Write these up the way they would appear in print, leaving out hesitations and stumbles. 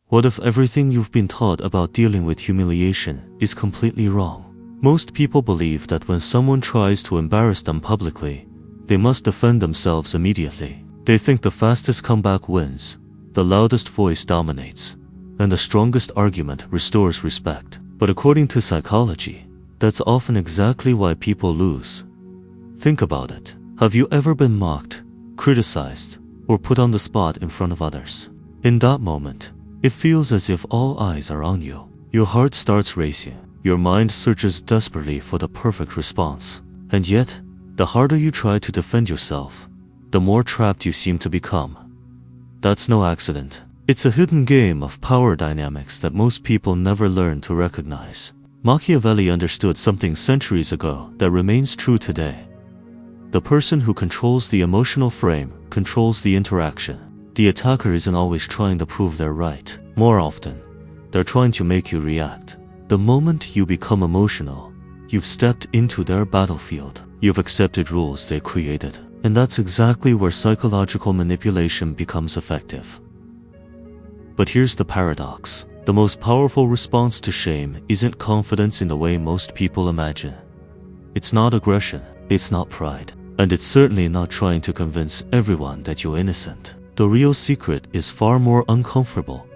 What if everything you've been taught about dealing with humiliation is completely wrong? Most people believe that when someone tries to embarrass them publicly, they must defend themselves immediately. They think the fastest comeback wins, the loudest voice dominates, and the strongest argument restores respect. But according to psychology, that's often exactly why people lose. Think about it. Have you ever been mocked, criticized, or put on the spot in front of others? In that moment, it feels as if all eyes are on you. Your heart starts racing. Your mind searches desperately for the perfect response. And yet, the harder you try to defend yourself, the more trapped you seem to become. That's no accident. It's a hidden game of power dynamics that most people never learn to recognize. Machiavelli understood something centuries ago that remains true today. The person who controls the emotional frame controls the interaction. The attacker isn't always trying to prove they're right. More often, they're trying to make you react. The moment you become emotional, you've stepped into their battlefield. You've accepted rules they created. And that's exactly where psychological manipulation becomes effective. But here's the paradox. The most powerful response to shame isn't confidence in the way most people imagine. It's not aggression, it's not pride, and it's certainly not trying to convince everyone that you're innocent. The real secret is far more uncomfortable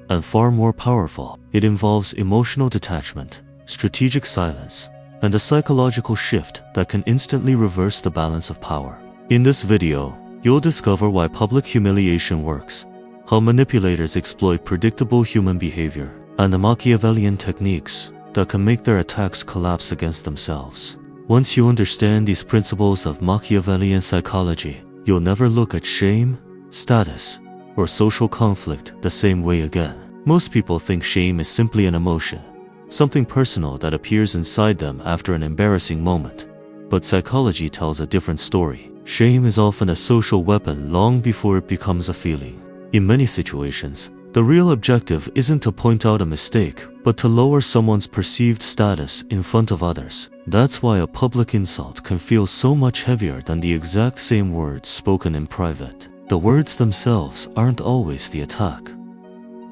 and far more powerful. It involves emotional detachment, strategic silence, and a psychological shift that can instantly reverse the balance of power. In this video, you'll discover why public humiliation works, how manipulators exploit predictable human behavior, and the Machiavellian techniques that can make their attacks collapse against themselves. Once you understand these principles of Machiavellian psychology, you'll never look at shame, status, or social conflict the same way again. Most people think shame is simply an emotion, something personal that appears inside them after an embarrassing moment. But psychology tells a different story. Shame is often a social weapon long before it becomes a feeling. In many situations, the real objective isn't to point out a mistake, but to lower someone's perceived status in front of others. That's why a public insult can feel so much heavier than the exact same words spoken in private. The words themselves aren't always the attack.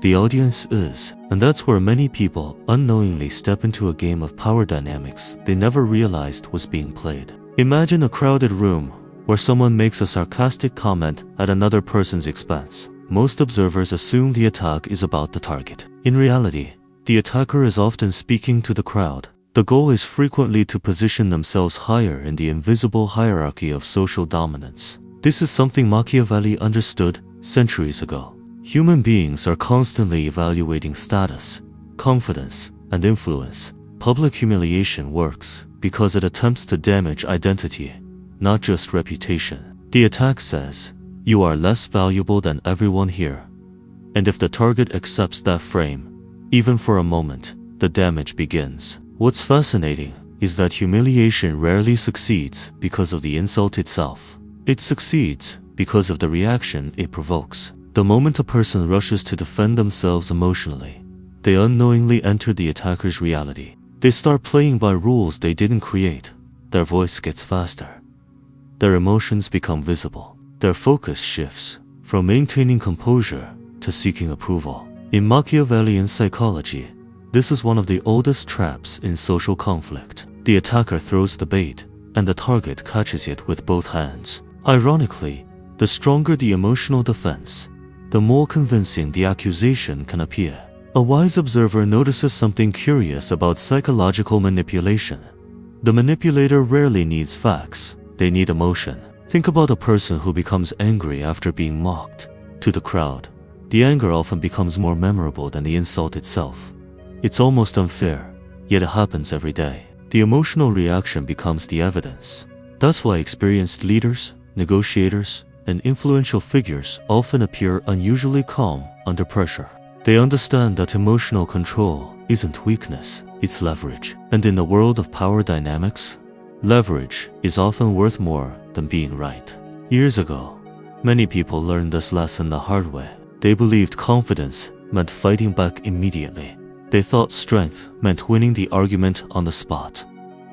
The audience is, and that's where many people unknowingly step into a game of power dynamics they never realized was being played. Imagine a crowded room where someone makes a sarcastic comment at another person's expense. Most observers assume the attack is about the target. In reality, the attacker is often speaking to the crowd. The goal is frequently to position themselves higher in the invisible hierarchy of social dominance. This is something Machiavelli understood centuries ago. Human beings are constantly evaluating status, confidence, and influence. Public humiliation works because it attempts to damage identity, not just reputation. The attack says, "You are less valuable than everyone here." And if the target accepts that frame, even for a moment, the damage begins. What's fascinating is that humiliation rarely succeeds because of the insult itself. It succeeds because of the reaction it provokes. The moment a person rushes to defend themselves emotionally, they unknowingly enter the attacker's reality. They start playing by rules they didn't create. Their voice gets faster. Their emotions become visible. Their focus shifts from maintaining composure to seeking approval. In Machiavellian psychology, this is one of the oldest traps in social conflict. The attacker throws the bait, and the target catches it with both hands. Ironically, the stronger the emotional defense, the more convincing the accusation can appear. A wise observer notices something curious about psychological manipulation. The manipulator rarely needs facts, they need emotion. Think about a person who becomes angry after being mocked. To the crowd, the anger often becomes more memorable than the insult itself. It's almost unfair, yet it happens every day. The emotional reaction becomes the evidence. That's why experienced leaders, negotiators, and influential figures often appear unusually calm under pressure. They understand that emotional control isn't weakness, it's leverage. And in the world of power dynamics, leverage is often worth more than being right. Years ago, many people learned this lesson the hard way. They believed confidence meant fighting back immediately. They thought strength meant winning the argument on the spot.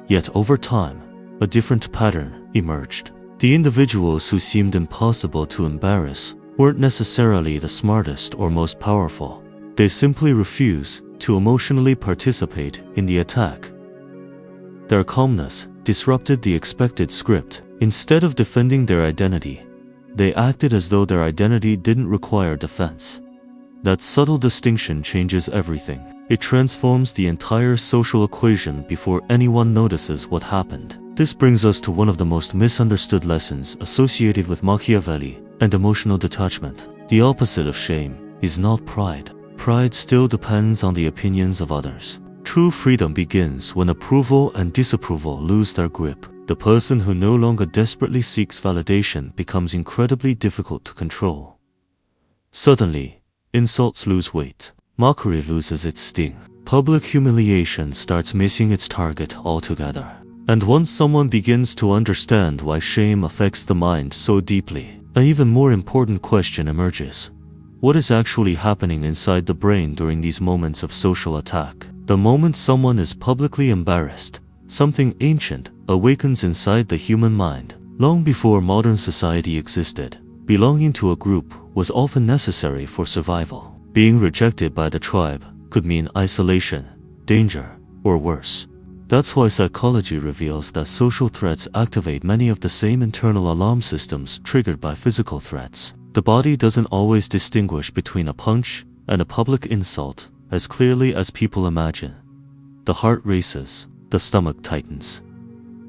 Yet over time, a different pattern emerged. The individuals who seemed impossible to embarrass weren't necessarily the smartest or most powerful. They simply refuse to emotionally participate in the attack. Their calmness disrupted the expected script. Instead of defending their identity, they acted as though their identity didn't require defense. That subtle distinction changes everything. It transforms the entire social equation before anyone notices what happened. This brings us to one of the most misunderstood lessons associated with Machiavelli and emotional detachment. The opposite of shame is not pride. Pride still depends on the opinions of others. True freedom begins when approval and disapproval lose their grip. The person who no longer desperately seeks validation becomes incredibly difficult to control. Suddenly, insults lose weight. Mockery loses its sting. Public humiliation starts missing its target altogether. And once someone begins to understand why shame affects the mind so deeply, an even more important question emerges. What is actually happening inside the brain during these moments of social attack? The moment someone is publicly embarrassed, something ancient awakens inside the human mind. Long before modern society existed, belonging to a group was often necessary for survival. Being rejected by the tribe could mean isolation, danger, or worse. That's why psychology reveals that social threats activate many of the same internal alarm systems triggered by physical threats. The body doesn't always distinguish between a punch and a public insult as clearly as people imagine. The heart races, the stomach tightens,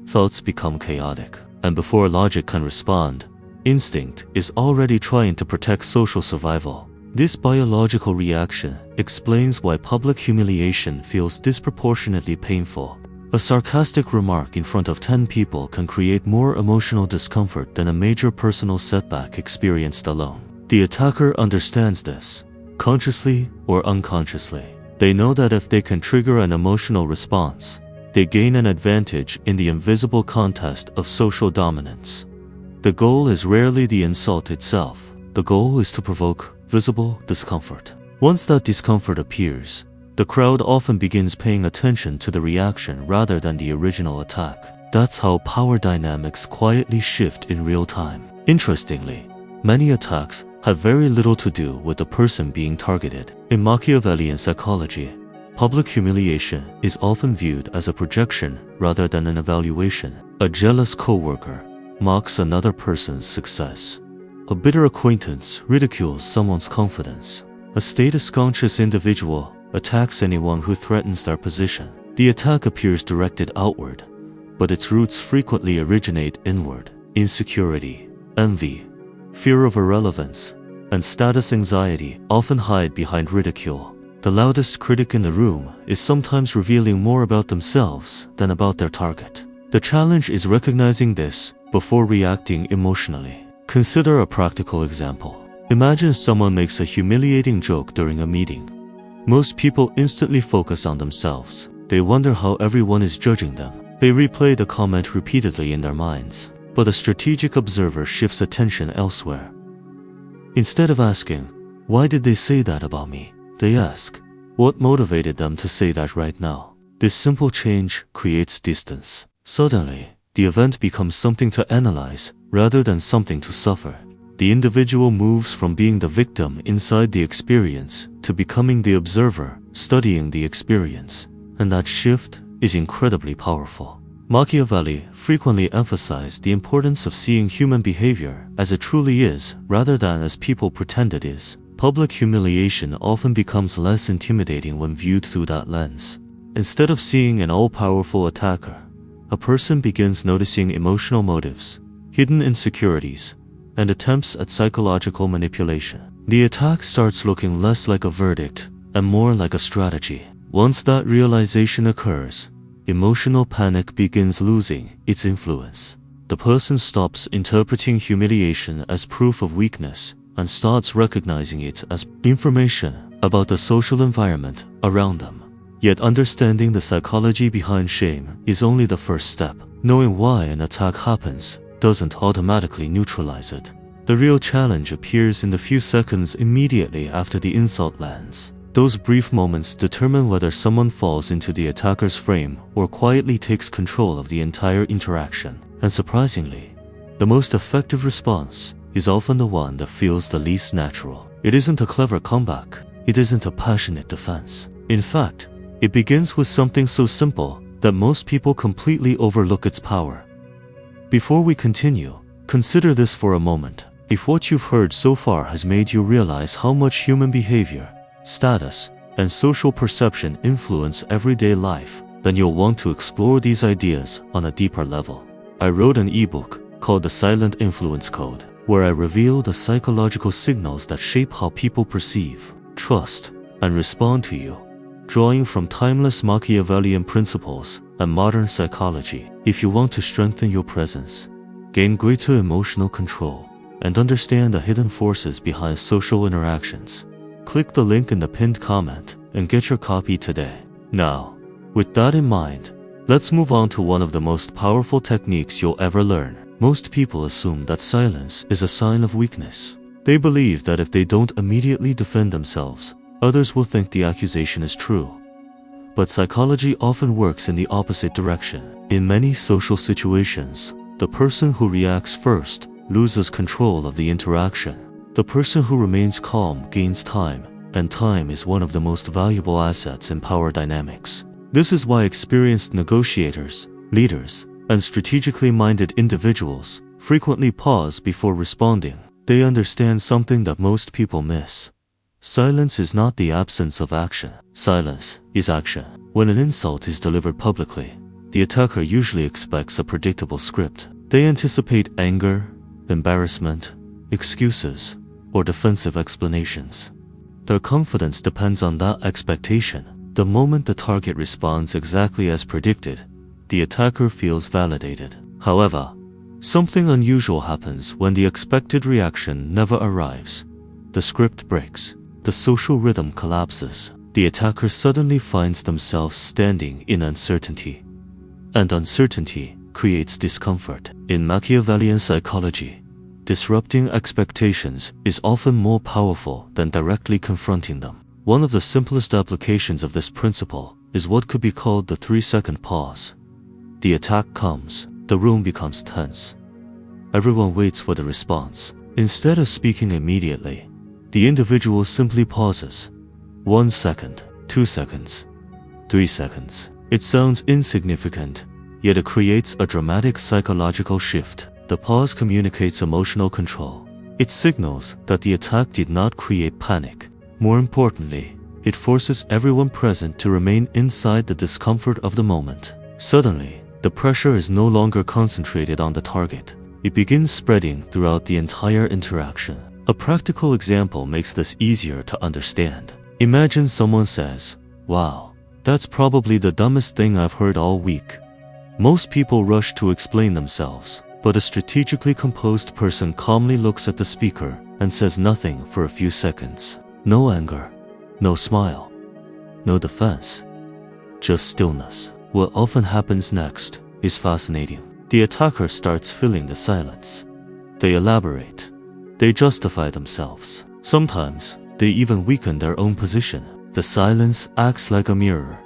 thoughts become chaotic, and before logic can respond, instinct is already trying to protect social survival. This biological reaction explains why public humiliation feels disproportionately painful. A sarcastic remark in front of 10 people can create more emotional discomfort than a major personal setback experienced alone. The attacker understands this, consciously or unconsciously. They know that if they can trigger an emotional response, they gain an advantage in the invisible contest of social dominance. The goal is rarely the insult itself. The goal is to provoke visible discomfort. Once that discomfort appears, the crowd often begins paying attention to the reaction rather than the original attack. That's how power dynamics quietly shift in real time. Interestingly, many attacks have very little to do with the person being targeted. In Machiavellian psychology, public humiliation is often viewed as a projection rather than an evaluation. A jealous coworker mocks another person's success. A bitter acquaintance ridicules someone's confidence. A status-conscious individual attacks anyone who threatens their position. The attack appears directed outward, but its roots frequently originate inward. Insecurity, envy, fear of irrelevance, and status anxiety often hide behind ridicule. The loudest critic in the room is sometimes revealing more about themselves than about their target. The challenge is recognizing this before reacting emotionally. Consider a practical example. Imagine someone makes a humiliating joke during a meeting. Most people instantly focus on themselves. They wonder how everyone is judging them. They replay the comment repeatedly in their minds. But a strategic observer shifts attention elsewhere. Instead of asking, "Why did they say that about me?" they ask, "What motivated them to say that right now?" This simple change creates distance. Suddenly, the event becomes something to analyze rather than something to suffer. The individual moves from being the victim inside the experience to becoming the observer, studying the experience. And that shift is incredibly powerful. Machiavelli frequently emphasized the importance of seeing human behavior as it truly is rather than as people pretend it is. Public humiliation often becomes less intimidating when viewed through that lens. Instead of seeing an all-powerful attacker, a person begins noticing emotional motives, hidden insecurities, and attempts at psychological manipulation. The attack starts looking less like a verdict and more like a strategy. Once that realization occurs, emotional panic begins losing its influence. The person stops interpreting humiliation as proof of weakness and starts recognizing it as information about the social environment around them. Yet understanding the psychology behind shame is only the first step. Knowing why an attack happens doesn't automatically neutralize it. The real challenge appears in the few seconds immediately after the insult lands. Those brief moments determine whether someone falls into the attacker's frame or quietly takes control of the entire interaction. And surprisingly, the most effective response is often the one that feels the least natural. It isn't a clever comeback. it isn't a passionate defense. In fact, it begins with something so simple that most people completely overlook its power. Before we continue, consider this for a moment. If what you've heard so far has made you realize how much human behavior, status, and social perception influence everyday life, then you'll want to explore these ideas on a deeper level. I wrote an ebook called The Silent Influence Code, where I reveal the psychological signals that shape how people perceive, trust, and respond to you, drawing from timeless Machiavellian principles and modern psychology. If you want to strengthen your presence, gain greater emotional control, and understand the hidden forces behind social interactions, click the link in the pinned comment and get your copy today. Now, with that in mind, let's move on to one of the most powerful techniques you'll ever learn. Most people assume that silence is a sign of weakness. They believe that if they don't immediately defend themselves, others will think the accusation is true. But psychology often works in the opposite direction. In many social situations, the person who reacts first loses control of the interaction. The person who remains calm gains time, and time is one of the most valuable assets in power dynamics. This is why experienced negotiators, leaders, and strategically minded individuals frequently pause before responding. They understand something that most people miss. Silence is not the absence of action. Silence is action. When an insult is delivered publicly, the attacker usually expects a predictable script. They anticipate anger, embarrassment, excuses, or defensive explanations. Their confidence depends on that expectation. The moment the target responds exactly as predicted, the attacker feels validated. However, something unusual happens when the expected reaction never arrives. The script breaks. The social rhythm collapses. The attacker suddenly finds themselves standing in uncertainty. And uncertainty creates discomfort. In Machiavellian psychology, disrupting expectations is often more powerful than directly confronting them. One of the simplest applications of this principle is what could be called the 3-second pause. The attack comes, the room becomes tense. Everyone waits for the response. Instead of speaking immediately, the individual simply pauses. 1 second, 2 seconds, 3 seconds. It sounds insignificant, yet it creates a dramatic psychological shift. The pause communicates emotional control. It signals that the attack did not create panic. More importantly, it forces everyone present to remain inside the discomfort of the moment. Suddenly, the pressure is no longer concentrated on the target. It begins spreading throughout the entire interaction. A practical example makes this easier to understand. Imagine someone says, "Wow, that's probably the dumbest thing I've heard all week." Most people rush to explain themselves, but a strategically composed person calmly looks at the speaker and says nothing for a few seconds. No anger, no smile, no defense, just stillness. What often happens next is fascinating. The attacker starts filling the silence. They elaborate. They justify themselves. Sometimes, they even weaken their own position. The silence acts like a mirror,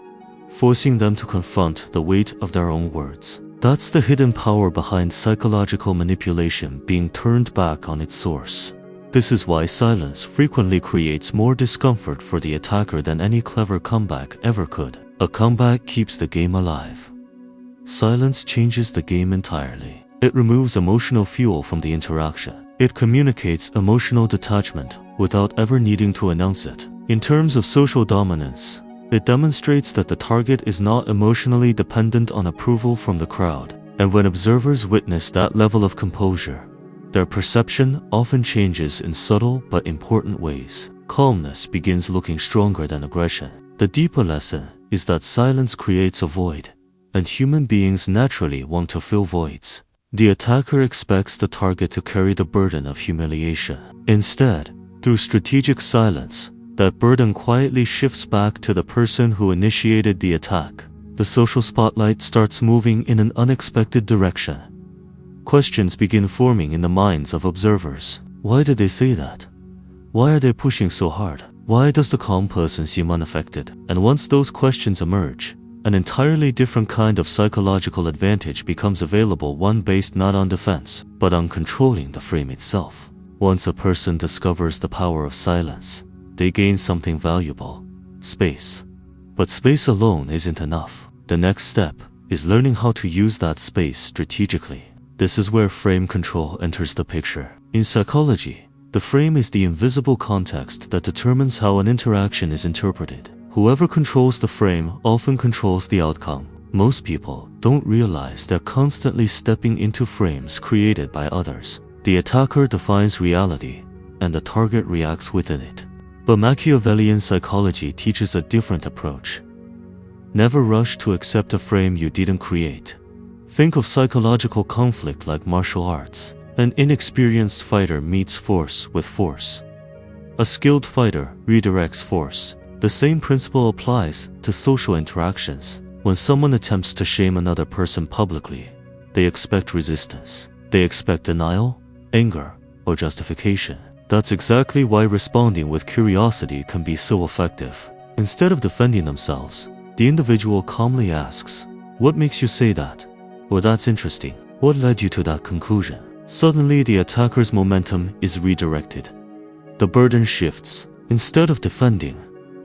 forcing them to confront the weight of their own words. That's the hidden power behind psychological manipulation being turned back on its source. This is why silence frequently creates more discomfort for the attacker than any clever comeback ever could. A comeback keeps the game alive. Silence changes the game entirely. It removes emotional fuel from the interaction. It communicates emotional detachment without ever needing to announce it. In terms of social dominance, it demonstrates that the target is not emotionally dependent on approval from the crowd. And when observers witness that level of composure, their perception often changes in subtle but important ways. Calmness begins looking stronger than aggression. The deeper lesson is that silence creates a void, and human beings naturally want to fill voids. The attacker expects the target to carry the burden of humiliation. Instead, through strategic silence, that burden quietly shifts back to the person who initiated the attack. The social spotlight starts moving in an unexpected direction. Questions begin forming in the minds of observers. Why did they say that? Why are they pushing so hard? Why does the calm person seem unaffected? And once those questions emerge, an entirely different kind of psychological advantage becomes available, one based not on defense, but on controlling the frame itself. Once a person discovers the power of silence, they gain something valuable: space. But space alone isn't enough. The next step is learning how to use that space strategically. This is where frame control enters the picture. In psychology, the frame is the invisible context that determines how an interaction is interpreted. Whoever controls the frame often controls the outcome. Most people don't realize they're constantly stepping into frames created by others. The attacker defines reality, and the target reacts within it. But Machiavellian psychology teaches a different approach. Never rush to accept a frame you didn't create. Think of psychological conflict like martial arts. An inexperienced fighter meets force with force. A skilled fighter redirects force. The same principle applies to social interactions. When someone attempts to shame another person publicly, they expect resistance. They expect denial, anger, or justification. That's exactly why responding with curiosity can be so effective. Instead of defending themselves, the individual calmly asks, "What makes you say that?" Or "That's interesting. What led you to that conclusion?" Suddenly, the attacker's momentum is redirected. The burden shifts. Instead of defending,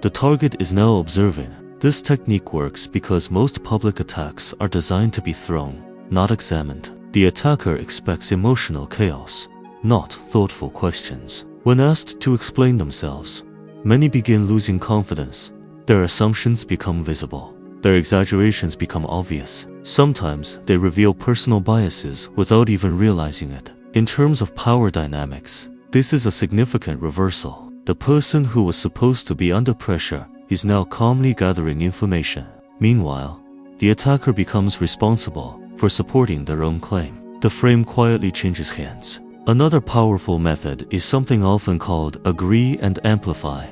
the target is now observing. This technique works because most public attacks are designed to be thrown, not examined. The attacker expects emotional chaos, not thoughtful questions. When asked to explain themselves, many begin losing confidence. Their assumptions become visible. Their exaggerations become obvious. Sometimes they reveal personal biases without even realizing it. In terms of power dynamics, this is a significant reversal. The person who was supposed to be under pressure is now calmly gathering information. Meanwhile, the attacker becomes responsible for supporting their own claim. The frame quietly changes hands. Another powerful method is something often called agree and amplify.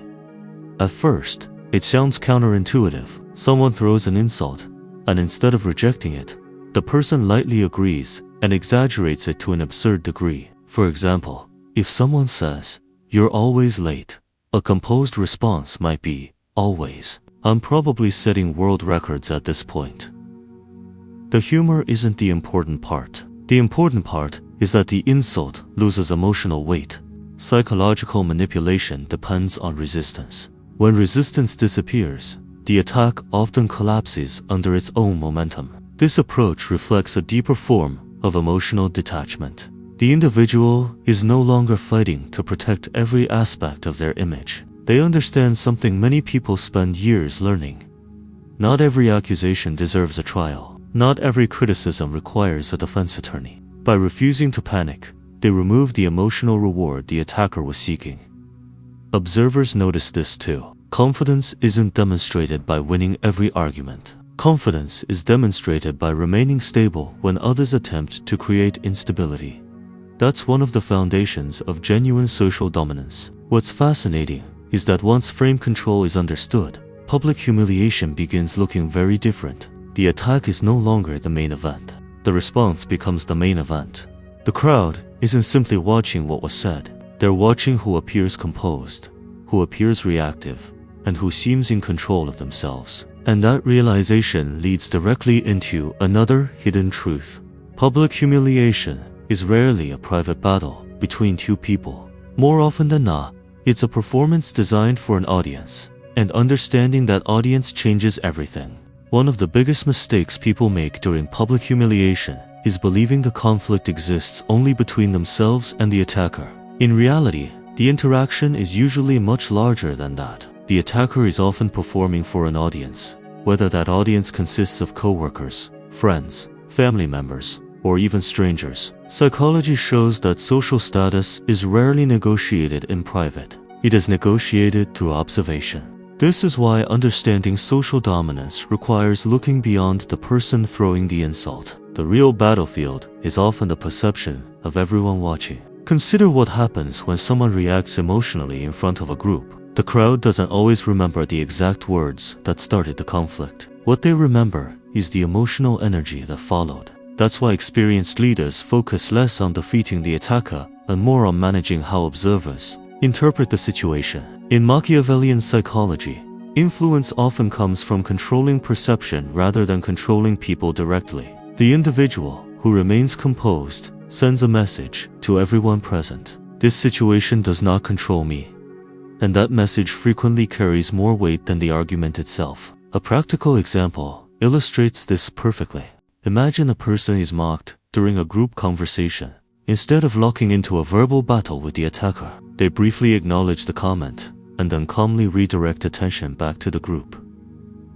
At first, it sounds counterintuitive. Someone throws an insult, and instead of rejecting it, the person lightly agrees and exaggerates it to an absurd degree. For example, if someone says, "You're always late," a composed response might be, "Always. I'm probably setting world records at this point." The humor isn't the important part. The important part is that the insult loses emotional weight. Psychological manipulation depends on resistance. When resistance disappears, the attack often collapses under its own momentum. This approach reflects a deeper form of emotional detachment. The individual is no longer fighting to protect every aspect of their image. They understand something many people spend years learning. Not every accusation deserves a trial. Not every criticism requires a defense attorney. By refusing to panic, they remove the emotional reward the attacker was seeking. Observers notice this too. Confidence isn't demonstrated by winning every argument. Confidence is demonstrated by remaining stable when others attempt to create instability. That's one of the foundations of genuine social dominance. What's fascinating is that once frame control is understood, public humiliation begins looking very different. The attack is no longer the main event. The response becomes the main event. The crowd isn't simply watching what was said. They're watching who appears composed, who appears reactive, and who seems in control of themselves. And that realization leads directly into another hidden truth. Public humiliation is rarely a private battle between two people. More often than not, it's a performance designed for an audience, and understanding that audience changes everything. One of the biggest mistakes people make during public humiliation is believing the conflict exists only between themselves and the attacker. In reality, the interaction is usually much larger than that. The attacker is often performing for an audience, whether that audience consists of coworkers, friends, family members, or even strangers. Psychology shows that social status is rarely negotiated in private. It is negotiated through observation. This is why understanding social dominance requires looking beyond the person throwing the insult. The real battlefield is often the perception of everyone watching. Consider what happens when someone reacts emotionally in front of a group. The crowd doesn't always remember the exact words that started the conflict. What they remember is the emotional energy that followed. That's why experienced leaders focus less on defeating the attacker and more on managing how observers interpret the situation. In Machiavellian psychology, influence often comes from controlling perception rather than controlling people directly. The individual who remains composed sends a message to everyone present. This situation does not control me. and that message frequently carries more weight than the argument itself. A practical example illustrates this perfectly. Imagine a person is mocked during a group conversation. Instead of locking into a verbal battle with the attacker, they briefly acknowledge the comment and then calmly redirect attention back to the group.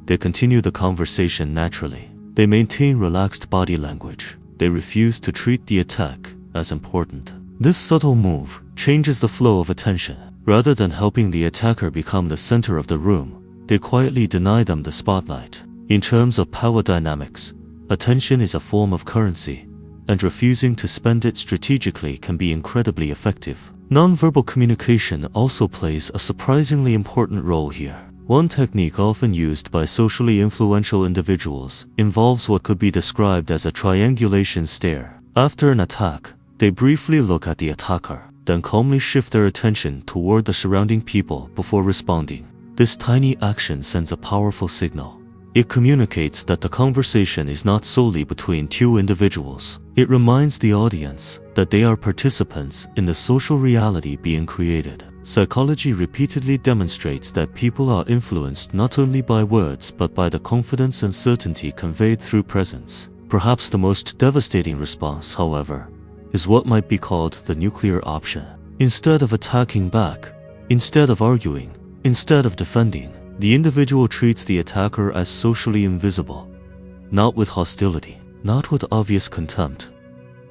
They continue the conversation naturally. They maintain relaxed body language. They refuse to treat the attack as important. This subtle move changes the flow of attention. Rather than helping the attacker become the center of the room, they quietly deny them the spotlight. In terms of power dynamics, attention is a form of currency, and refusing to spend it strategically can be incredibly effective. Nonverbal communication also plays a surprisingly important role here. One technique often used by socially influential individuals involves what could be described as a triangulation stare. After an attack, they briefly look at the attacker, then calmly shift their attention toward the surrounding people before responding. This tiny action sends a powerful signal. It communicates that the conversation is not solely between two individuals. It reminds the audience that they are participants in the social reality being created. Psychology repeatedly demonstrates that people are influenced not only by words but by the confidence and certainty conveyed through presence. Perhaps the most devastating response, however, is what might be called the nuclear option. Instead of attacking back, instead of arguing, instead of defending, the individual treats the attacker as socially invisible, not with hostility, not with obvious contempt,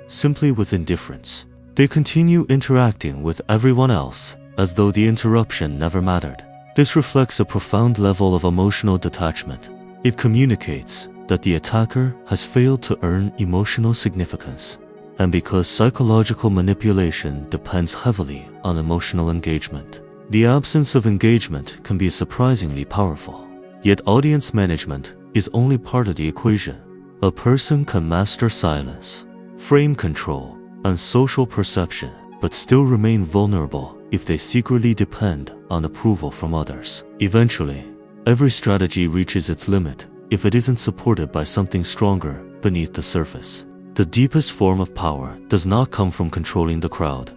simply with indifference. They continue interacting with everyone else as though the interruption never mattered. This reflects a profound level of emotional detachment. It communicates that the attacker has failed to earn emotional significance. And because psychological manipulation depends heavily on emotional engagement, the absence of engagement can be surprisingly powerful. Yet audience management is only part of the equation. A person can master silence, frame control, and social perception, but still remain vulnerable if they secretly depend on approval from others. Eventually, every strategy reaches its limit if it isn't supported by something stronger beneath the surface. The deepest form of power does not come from controlling the crowd.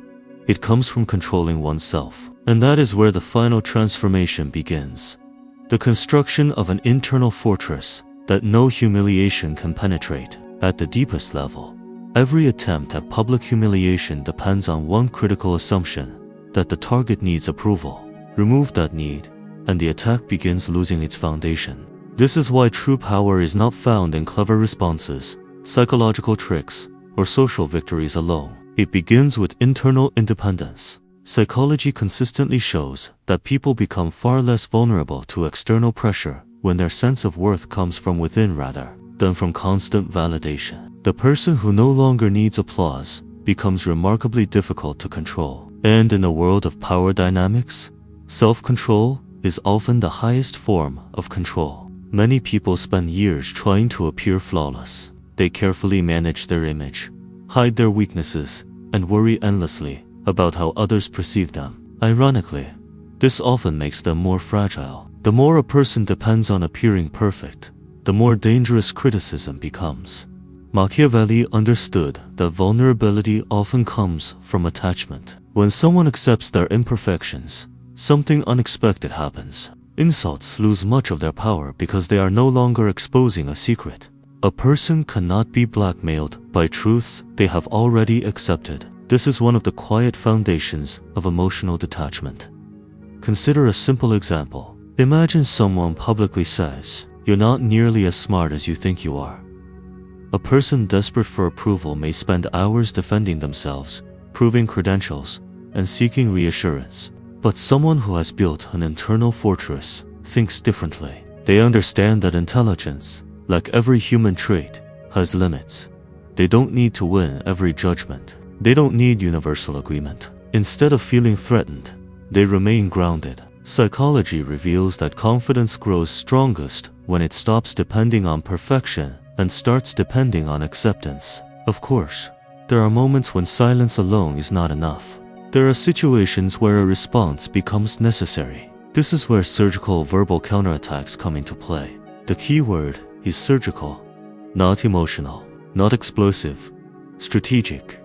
It comes from controlling oneself. And that is where the final transformation begins. The construction of an internal fortress that no humiliation can penetrate. At the deepest level, every attempt at public humiliation depends on one critical assumption, that the target needs approval. Remove that need, and the attack begins losing its foundation. This is why true power is not found in clever responses, psychological tricks, or social victories alone. It begins with internal independence. Psychology consistently shows that people become far less vulnerable to external pressure when their sense of worth comes from within rather than from constant validation. The person who no longer needs applause becomes remarkably difficult to control. And in a world of power dynamics, self-control is often the highest form of control. Many people spend years trying to appear flawless. They carefully manage their image, hide their weaknesses, and worry endlessly about how others perceive them. Ironically, this often makes them more fragile. The more a person depends on appearing perfect, the more dangerous criticism becomes. Machiavelli understood that vulnerability often comes from attachment. When someone accepts their imperfections, something unexpected happens. Insults lose much of their power because they are no longer exposing a secret. A person cannot be blackmailed by truths they have already accepted. This is one of the quiet foundations of emotional detachment. Consider a simple example. Imagine someone publicly says, "You're not nearly as smart as you think you are." A person desperate for approval may spend hours defending themselves, proving credentials, and seeking reassurance. But someone who has built an internal fortress thinks differently. They understand that intelligence, like every human trait, has limits. They don't need to win every judgment. They don't need universal agreement. Instead of feeling threatened, they remain grounded. Psychology reveals that confidence grows strongest when it stops depending on perfection and starts depending on acceptance. Of course, there are moments when silence alone is not enough. There are situations where a response becomes necessary. This is where surgical verbal counterattacks come into play. The key word is surgical, not emotional, not explosive, strategic.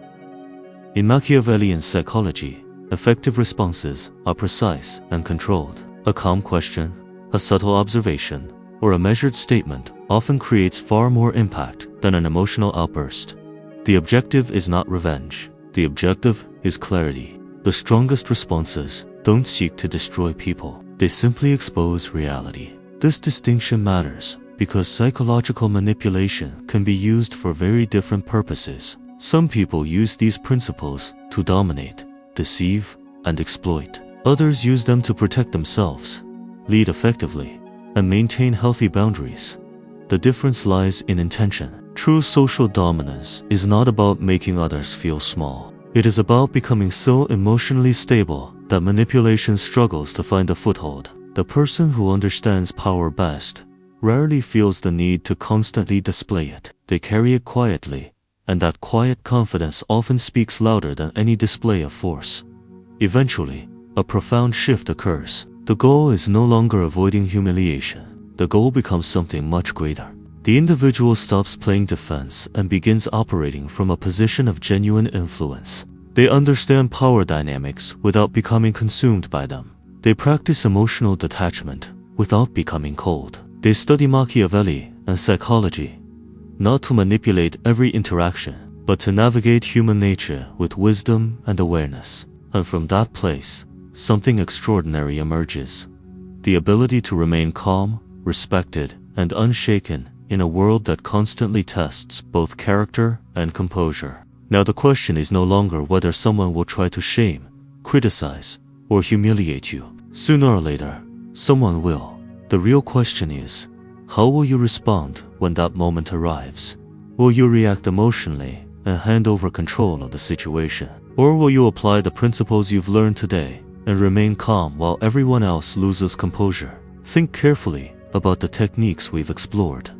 In Machiavellian psychology, effective responses are precise and controlled. A calm question, a subtle observation, or a measured statement often creates far more impact than an emotional outburst. The objective is not revenge. The objective is clarity. The strongest responses don't seek to destroy people. They simply expose reality. This distinction matters because psychological manipulation can be used for very different purposes. Some people use these principles to dominate, deceive, and exploit. Others use them to protect themselves, lead effectively, and maintain healthy boundaries. The difference lies in intention. True social dominance is not about making others feel small. It is about becoming so emotionally stable that manipulation struggles to find a foothold. The person who understands power best rarely feels the need to constantly display it. They carry it quietly, and that quiet confidence often speaks louder than any display of force. Eventually, a profound shift occurs. The goal is no longer avoiding humiliation. The goal becomes something much greater. The individual stops playing defense and begins operating from a position of genuine influence. They understand power dynamics without becoming consumed by them. They practice emotional detachment without becoming cold. They study Machiavelli and psychology, not to manipulate every interaction, but to navigate human nature with wisdom and awareness. And from that place, something extraordinary emerges. The ability to remain calm, respected, and unshaken in a world that constantly tests both character and composure. Now the question is no longer whether someone will try to shame, criticize, or humiliate you. Sooner or later, someone will. The real question is, how will you respond when that moment arrives? Will you react emotionally and hand over control of the situation? Or will you apply the principles you've learned today and remain calm while everyone else loses composure? Think carefully about the techniques we've explored.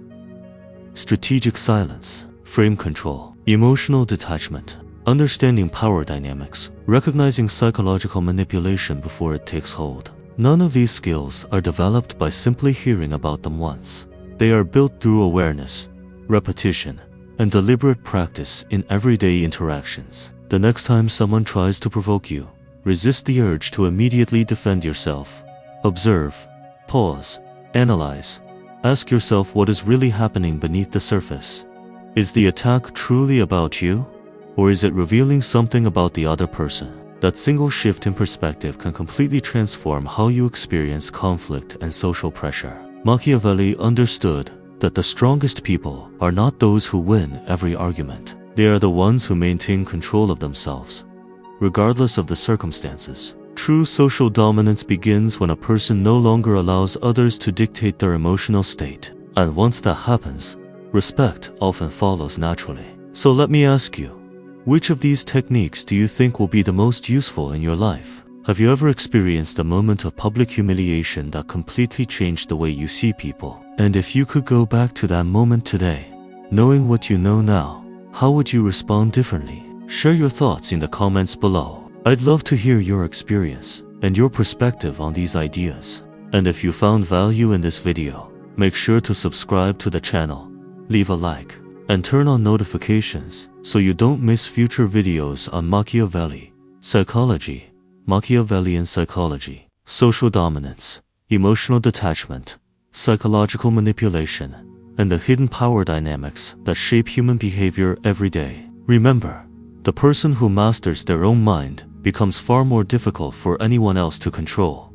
Strategic silence, frame control, emotional detachment, understanding power dynamics, recognizing psychological manipulation before it takes hold. None of these skills are developed by simply hearing about them once. They are built through awareness, repetition, and deliberate practice in everyday interactions. The next time someone tries to provoke you, resist the urge to immediately defend yourself. Observe, pause, analyze. Ask yourself what is really happening beneath the surface. Is the attack truly about you, or is it revealing something about the other person? That single shift in perspective can completely transform how you experience conflict and social pressure. Machiavelli understood that the strongest people are not those who win every argument. They are the ones who maintain control of themselves, regardless of the circumstances. True social dominance begins when a person no longer allows others to dictate their emotional state. And once that happens, respect often follows naturally. So let me ask you, which of these techniques do you think will be the most useful in your life? Have you ever experienced a moment of public humiliation that completely changed the way you see people? And if you could go back to that moment today, knowing what you know now, how would you respond differently? Share your thoughts in the comments below. I'd love to hear your experience and your perspective on these ideas. And if you found value in this video, make sure to subscribe to the channel, leave a like, and turn on notifications so you don't miss future videos on Machiavelli, psychology, Machiavellian psychology, social dominance, emotional detachment, psychological manipulation, and the hidden power dynamics that shape human behavior every day. Remember, the person who masters their own mind becomes far more difficult for anyone else to control.